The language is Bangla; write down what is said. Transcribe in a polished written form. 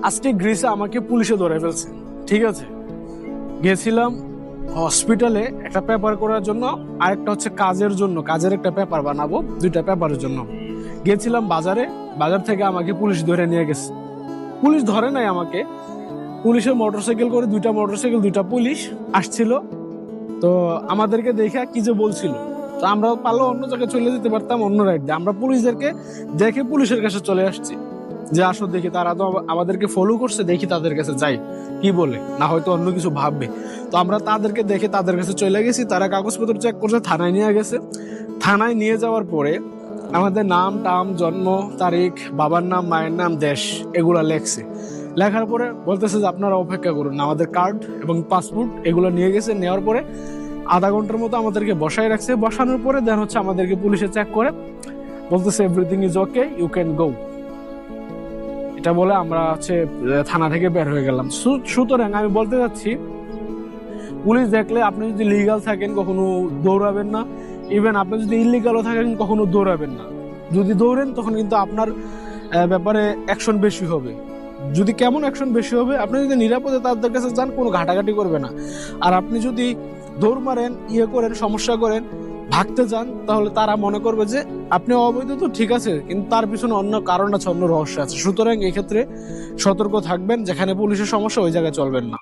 আজকে গ্রিসে আমাকে পুলিশে ধরে ফেলছে, ঠিক আছে। গেছিলাম হসপিটালে একটা পেপার করার জন্য, আরেকটা হচ্ছে কাজের জন্য, কাজের একটা পেপার বানাবো, দুইটা পেপারের জন্য গেছিলাম বাজারে। বাজার থেকে আমাকে পুলিশ ধরে নিয়ে গেছে। পুলিশ ধরে নাই আমাকে, পুলিশের মোটরসাইকেল করে, দুইটা মোটরসাইকেল, দুইটা পুলিশ আসছিল। তো আমাদেরকে দেখে কি যে বলছিল, তো আমরা পারলে অন্য জায়গায় চলে যেতে পারতাম, অন্য রাইড দিয়ে। আমরা পুলিশদেরকে দেখে পুলিশের কাছে চলে আসছি, যে আসো দেখি, তারা তো আমাদেরকে ফলো করছে, দেখি তাদের কাছে যাই কি বলে, না হয়তো অন্য কিছু ভাববে। তো আমরা তাদেরকে দেখে তাদের কাছে চলে গেছি। তারা কাগজপত্র চেক করছে, থানায় নিয়ে গেছে। থানায় নিয়ে যাওয়ার পরে আমাদের নাম টাম, জন্ম তারিখ, বাবার নাম, মায়ের নাম, দেশ, এগুলা লেখছে। লেখার পরে বলতেছে যে আপনারা অপেক্ষা করুন। আমাদের কার্ড এবং পাসপোর্ট এগুলো নিয়ে গেছে। নেওয়ার পরে আধা ঘন্টার মতো আমাদেরকে বসায় রাখছে। বসানোর পরে দেন হচ্ছে আমাদেরকে পুলিশে চেক করে বলতেছে everything is okay, you can go. এটা বলে আমরা হচ্ছে থানা থেকে বের হয়ে গেলাম। সুতরাং আমি বলতে চাচ্ছি, পুলিশ দেখলে আপনি যদি লিগাল থাকেন কখনো দৌড়াবেন না। ইভেন আপনি যদি ইলিগালও থাকেন কখনো দৌড়াবেন না। যদি দৌড়েন তখন কিন্তু আপনার ব্যাপারে অ্যাকশন বেশি হবে। যদি কেমন অ্যাকশন বেশি হবে, আপনি যদি নিরাপদে তাদের কাছে যান, কোনো ঘাটাঘাটি করবে না। আর আপনি যদি দৌড় মারেন, ইয়ে করেন, সমস্যা করেন, ভাগতে যান, তাহলে তারা মনে করবে যে আপনি অবৈধ, তো ঠিক আছে, কিন্তু তার পিছনে অন্য কারণ আছে, অন্য রহস্য আছে। সুতরাং এক্ষেত্রে সতর্ক থাকবেন, যেখানে পুলিশের সমস্যা ওই জায়গায় চলবেন না।